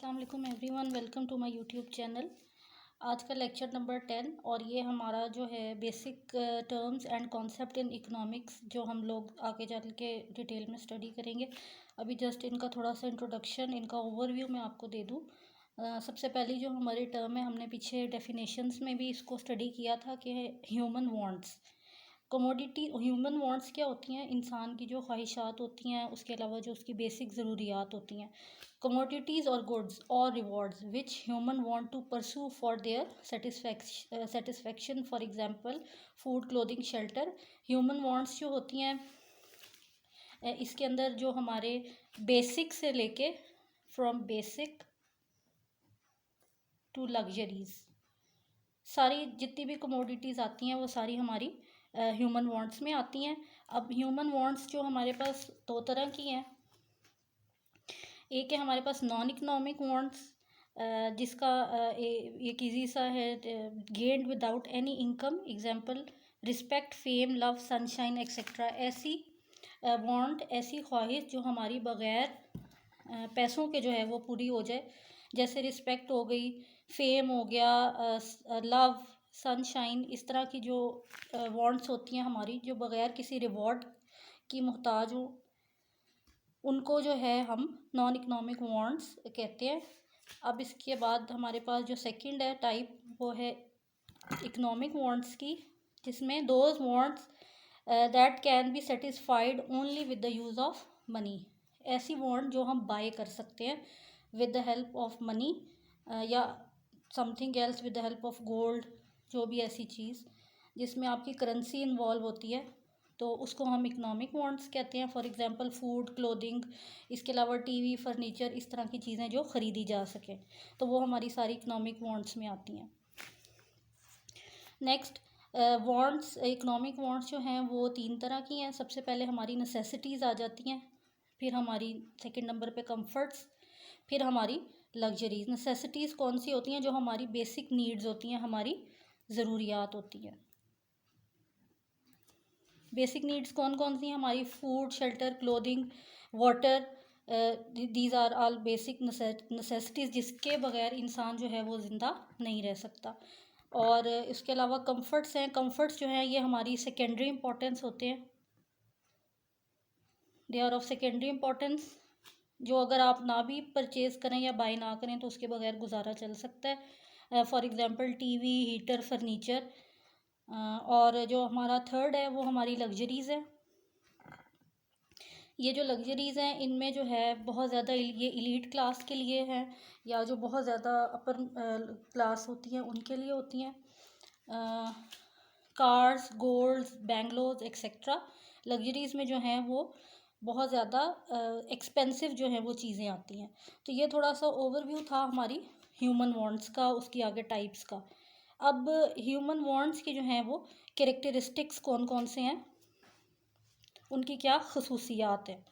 अस्सलाम वालेकुम everyone, welcome to my YouTube channel. आज का लेक्चर नंबर 10 और ये हमारा जो है basic terms and concept in economics जो हम लोग आगे चल के डिटेल में स्टडी करेंगे। अभी जस्ट इनका थोड़ा सा इंट्रोडक्शन, इनका ओवरव्यू मैं आपको दे दूँ। सबसे पहली जो हमारी टर्म है, हमने पीछे डेफिनेशंस में भी इसको स्टडी किया था कि human wants. Commodity human wants क्या होती हैं? इंसान की जो ख्वाहिशात होती हैं, उसके अलावा जो उसकी बेसिक ज़रूरियात होती हैं। कमोडिटीज़ और गुड्स और rewards which human want to pursue for their satisfaction, for example food, clothing, shelter. Human wants जो होती हैं, इसके अंदर जो हमारे बेसिक से लेके फ्रॉम बेसिक टू लग्जरीज, सारी जितनी भी कमोडिटीज़ आती हैं वो सारी हमारी ह्यूमन वांट्स में आती हैं। अब ह्यूमन वांट्स जो हमारे पास दो तरह की हैं। एक है हमारे पास नॉन इकोनॉमिक वांट्स, जिसका एक ईजी सा है, gained without any income, example respect, fame, love, sunshine etcetera. ऐसी वांट, ऐसी ख्वाहिश जो हमारी बग़ैर पैसों के जो है वो पूरी हो जाए, जैसे रिस्पेक्ट हो गई, फेम हो गया, लव, सनशाइन, इस तरह की जो वांट्स होती हैं हमारी, जो बग़ैर किसी रिवॉर्ड की मोहताज हो, उनको जो है हम नॉन इकोनॉमिक वांट्स कहते हैं। अब इसके बाद हमारे पास जो सेकंड है टाइप, वो है इकोनॉमिक वांट्स की, जिसमें those wants that can be satisfied only with the use of money. ऐसी वांट जो हम बाय कर सकते हैं with the help of money, या something else with the help of gold, जो भी ऐसी चीज़ जिसमें आपकी करेंसी इन्वॉल्व होती है, तो उसको हम इकोनॉमिक वांट्स कहते हैं। फॉर एग्जांपल फूड, क्लोथिंग, इसके अलावा टीवी, फर्नीचर, इस तरह की चीज़ें जो ख़रीदी जा सकें, तो वो हमारी सारी इकोनॉमिक वांट्स में आती हैं। नेक्स्ट, वांट्स, इकोनॉमिक वांट्स जो हैं वो तीन तरह की हैं। सबसे पहले हमारी नेसेसिटीज़ आ जाती हैं, फिर हमारी सेकंड नंबर पे कंफर्ट्स, फिर हमारी लग्जरीज। नेसेसिटीज़ कौन सी होती हैं? जो हमारी बेसिक नीड्स होती हैं, हमारी ज़रूरियात होती हैं। बेसिक नीड्स कौन कौन सी हैं? हमारी food, shelter, clothing, water, these are all basic necessities, जिसके बगैर इंसान जो है वो ज़िंदा नहीं रह सकता। और इसके अलावा कंफर्ट्स हैं। कंफर्ट्स जो हैं ये हमारी सेकेंडरी इम्पोर्टेंस होते हैं, they are of secondary importance, जो अगर आप ना भी परचेज़ करें या बाय ना करें तो उसके बगैर गुजारा चल सकता है। For example TV, heater, furniture. और जो हमारा थर्ड है वो हमारी लग्जरीज़ है। ये जो लग्जरीज़ हैं इनमें जो है बहुत ज़्यादा ये इलीट क्लास के लिए हैं, या जो बहुत ज़्यादा अपर क्लास होती हैं उनके लिए होती हैं। Cars, golds, bungalows etcetera. Luxuries में जो हैं वो बहुत ज़्यादा एक्सपेंसिव जो हैं वो चीज़ें आती हैं। तो ये थोड़ा सा ओवरव्यू था हमारी ह्यूमन वांट्स का, उसकी आगे टाइप्स का। अब ह्यूमन वांट्स की जो हैं वो कैरेक्टरिस्टिक्स कौन कौन से हैं, उनकी क्या खसूसियात हैं।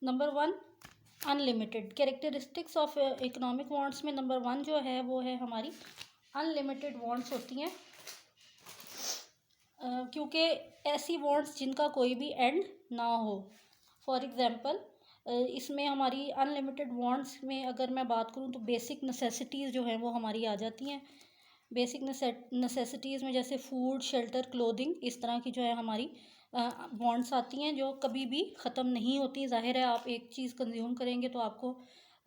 Number 1, unlimited. Characteristics of economic wants में नंबर 1 जो है वो है हमारी अनलिमिटेड वांट्स होती हैं, क्योंकि ऐसी वांट्स जिनका कोई भी एंड ना हो। फॉर एग्ज़ाम्पल इसमें हमारी अनलिमिटेड वांट्स में अगर मैं बात करूँ तो बेसिक नेसेसिटीज़ जो हैं वो हमारी आ जाती हैं। बेसिक नेसेसिटीज़ में जैसे फूड, शेल्टर, क्लोथिंग, इस तरह की जो है हमारी वांट्स आती हैं, जो कभी भी ख़त्म नहीं होती। ज़ाहिर है आप एक चीज़ कंज्यूम करेंगे तो आपको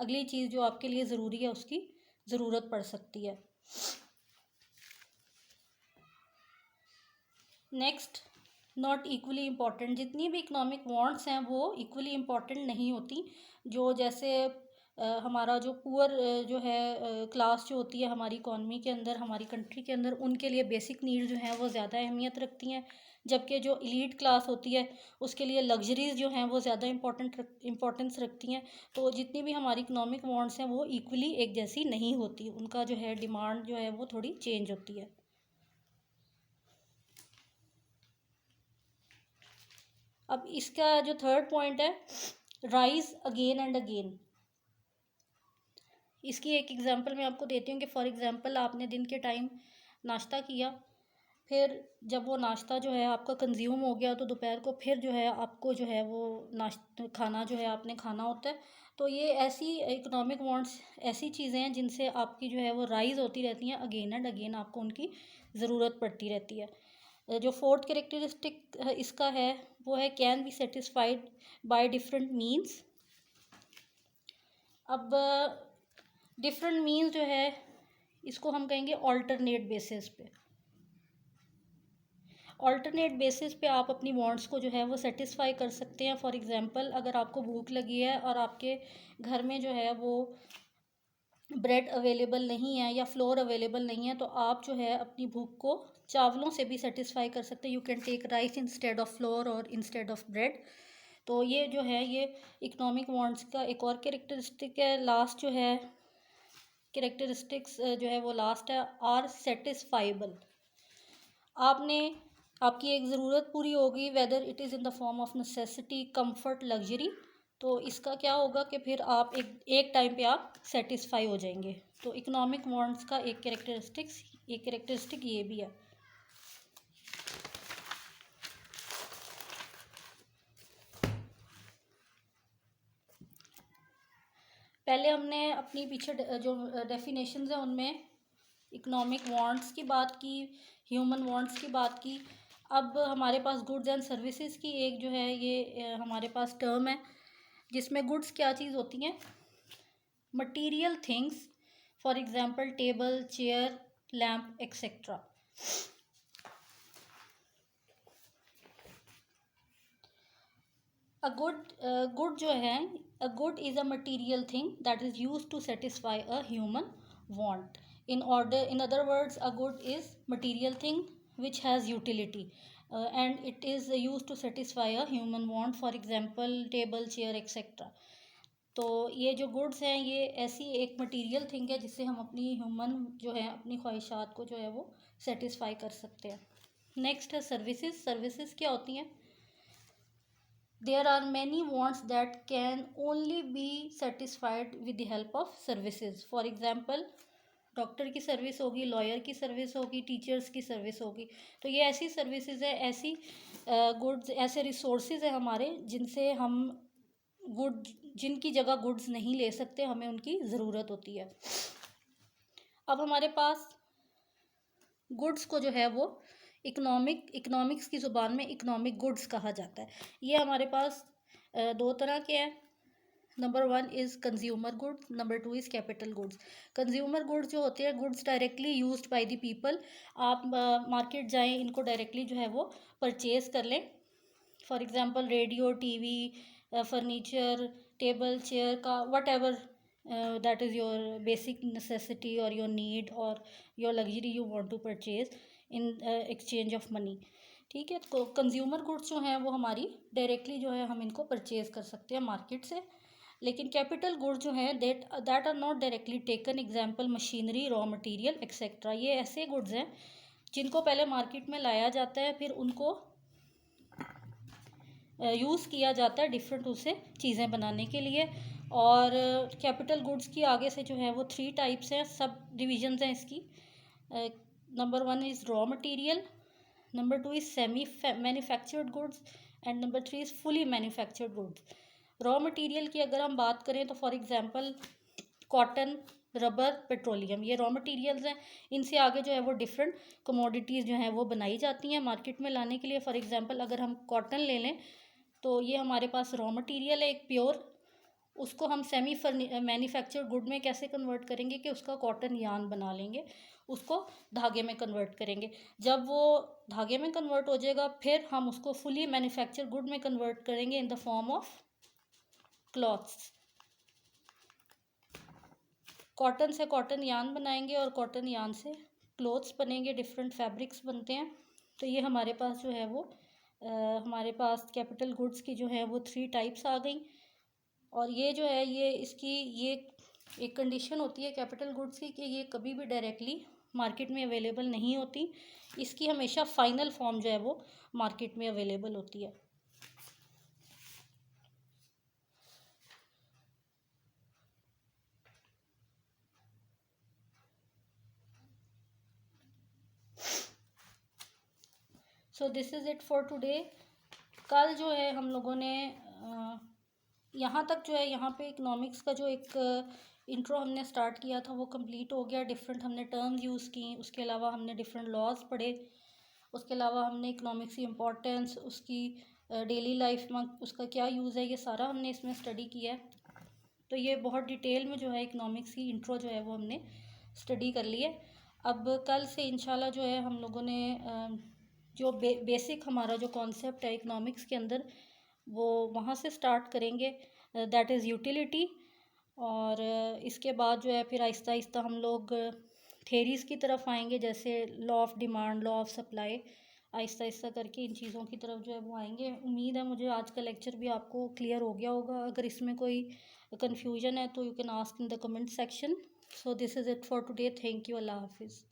अगली चीज़ जो आपके लिए ज़रूरी है उसकी ज़रूरत पड़ सकती है। Next, not equally important. जितनी भी इकोनॉमिक वांट्स हैं वो इक्वली इम्पॉर्टेंट नहीं होती। जो जैसे हमारा जो पुअर जो है क्लास जो होती है हमारी इकॉनमी के अंदर, हमारी कंट्री के अंदर, उनके लिए बेसिक नीड जो हैं वो ज़्यादा अहमियत रखती हैं, जबकि जो इलीट क्लास होती है उसके लिए लग्जरीज़ जो हैं वो ज़्यादा इम्पोर्टेंस रखती हैं। तो जितनी भी हमारी इकोनॉमिक वांट्स हैं वो इक्वली एक जैसी नहीं होती, उनका जो है डिमांड जो है वो थोड़ी चेंज होती है। अब इसका जो थर्ड पॉइंट है, राइज अगेन एंड अगेन। इसकी एक एग्जांपल मैं आपको देती हूँ कि फॉर एग्जांपल आपने दिन के टाइम नाश्ता किया, फिर जब वो नाश्ता जो है आपका कंज्यूम हो गया तो दोपहर को फिर जो है आपको जो है वो खाना जो है आपने खाना होता है। तो ये ऐसी इकोनॉमिक वांट्स ऐसी चीज़ें हैं जिनसे आपकी जो है वो राइज़ होती रहती हैं, अगेन एंड अगेन आपको उनकी ज़रूरत पड़ती रहती है। जो फोर्थ कैरेक्टरिस्टिक इसका है वो है can be satisfied by different means. अब डिफरेंट मीन्स जो है इसको हम कहेंगे ऑल्टरनेट बेसिस पे। ऑल्टरनेट बेसिस पे आप अपनी वांट्स को जो है वो सेटिस्फाई कर सकते हैं। फॉर एग्ज़ाम्पल अगर आपको भूख लगी है और आपके घर में जो है वो ब्रेड अवेलेबल नहीं है या फ्लोर अवेलेबल नहीं है, तो आप जो है अपनी भूख को चावलों से भी सेटिस्फाई कर सकते हैं। You can take rice instead of flour और इंस्टेड ऑफ ब्रेड। तो ये जो है ये इकोनॉमिक वांट्स का एक और कैरेक्टरिस्टिक है। लास्ट जो है कैरेक्टरिस्टिक्स जो है वो लास्ट है आर सेटिस्फाइबल। आपने आपकी एक ज़रूरत पूरी होगी, whether it is in the form of necessity, comfort, luxury, तो इसका क्या होगा कि फिर आप एक टाइम पे आप सेटिस्फाई हो जाएंगे। तो इकोनॉमिक वांट्स का एक कैरेक्टरिस्टिक ये भी है। पहले हमने अपनी पीछे जो डेफिनेशंस हैं उनमें इकोनॉमिक वांट्स की बात की, ह्यूमन वांट्स की बात की। अब हमारे पास गुड्स एंड सर्विसेज की एक जो है ये हमारे पास टर्म है, जिसमें गुड्स क्या चीज़ होती हैं, material things, for example table, chair, lamp etcetera. Good जो है, a good is a material thing that is use to satisfy a human want. In other words, a good is material thing which has utility, and it is used to satisfy a human want, for example table, chair, etc. तो ये जो goods हैं ये ऐसी एक material thing है जिससे हम अपनी ह्यूमन जो है अपनी ख्वाहिशात को जो है वो सेटिस्फाई कर सकते हैं। नेक्स्ट है सर्विसेज। सर्विसेज क्या होती हैं? There are many wants that can only be satisfied with the help of services. For example doctor की सर्विस होगी, लॉयर की सर्विस होगी, टीचर्स की सर्विस होगी। तो ये ऐसी सर्विसेज है, ऐसी गुड्स, ऐसे रिसोर्सेज है हमारे जिनसे हम गुड जिनकी जगह गुड्स नहीं ले सकते, हमें उनकी ज़रूरत होती है। अब हमारे पास गुड्स को जो है वो इकोनॉमिक्स की ज़ुबान में इकोनॉमिक गुड्स कहा जाता है। ये हमारे पास दो तरह के हैं। Number one is consumer goods, number two is capital goods. Consumer goods जो होते हैं goods directly used by the people. आप मार्केट जाएं, इनको डायरेक्टली जो है वो परचेज़ कर लें। For example radio, TV, furniture, table, chair का whatever that is your basic necessity और योर नीड और your luxury you want to purchase in exchange of money. ठीक है, तो कंज्यूमर गुड्स जो हैं वो हमारी डायरेक्टली जो है हम इनको परचेज कर सकते हैं मार्केट से। लेकिन कैपिटल गुड्स जो हैं that are not directly taken, example machinery, raw material etcetera. ये ऐसे गुड्स हैं जिनको पहले मार्केट में लाया जाता है, फिर उनको यूज़ किया जाता है डिफरेंट उससे चीज़ें बनाने के लिए। और कैपिटल गुड्स की आगे से जो है वो 3 टाइप्स हैं, सब डिविजन्स हैं इसकी। Number one is raw material, number two is semi manufactured goods and number three is fully manufactured goods. Raw material की अगर हम बात करें तो for example cotton, rubber, petroleum, ये रॉ मटेरियल्स हैं। इनसे आगे जो है वो डिफरेंट कमोडिटीज़ जो हैं वो बनाई जाती हैं मार्केट में लाने के लिए। फॉर एग्जांपल अगर हम कॉटन ले लें तो ये हमारे पास रॉ मटेरियल है एक प्योर। उसको हम सेमी मैन्युफैक्चर्ड गुड में कैसे कन्वर्ट करेंगे कि उसका कॉटन यान बना लेंगे, उसको धागे में कन्वर्ट करेंगे। जब वो धागे में कन्वर्ट हो जाएगा फिर हम उसको फुली मैन्युफैक्चर्ड गुड में कन्वर्ट करेंगे in the form of clothes. Cotton से कॉटन यान बनाएंगे और कॉटन यान से क्लोथ्स बनेंगे, डिफरेंट फैब्रिक्स बनते हैं। तो ये हमारे पास जो है वो हमारे पास कैपिटल गुड्स की जो है वो 3 टाइप्स आ गई। और ये जो है ये इसकी ये एक कंडीशन होती है कैपिटल गुड्स की कि ये कभी भी डायरेक्टली मार्केट में अवेलेबल नहीं होती, इसकी हमेशा फाइनल फॉर्म जो है वो मार्केट में अवेलेबल होती है। सो this is it for today. कल जो है हम लोगों ने यहाँ तक जो है, यहाँ पे इकोनॉमिक्स का जो एक इंट्रो हमने स्टार्ट किया था वो कंप्लीट हो गया। डिफरेंट हमने टर्म्स यूज़ की, उसके अलावा हमने डिफरेंट लॉज पढ़े, उसके अलावा हमने इकोनॉमिक्स की इम्पोर्टेंस, उसकी डेली लाइफ में उसका क्या यूज़ है, ये सारा हमने इसमें स्टडी किया है। तो ये बहुत डिटेल में जो है इकोनॉमिक्स की इंट्रो जो है वो हमने स्टडी कर ली है। अब कल से इंशाल्लाह जो है हम लोगों ने जो बेसिक हमारा जो कॉन्सेप्ट है इकोनॉमिक्स के अंदर वो वहाँ से स्टार्ट करेंगे, दैट इज़ यूटिलिटी। और इसके बाद जो है फिर आहिस्ता आहिस्ता हम लोग थेरीज़ की तरफ आएंगे, जैसे law of demand, law of supply. Aahista Aahista करके इन चीज़ों की तरफ जो है वो आएंगे। उम्मीद है मुझे आज का लेक्चर भी आपको क्लियर हो गया होगा। अगर इसमें कोई कन्फ्यूजन है तो you can ask in the comment section. So this is it for today. Thank you. अल्लाह हाफिज़।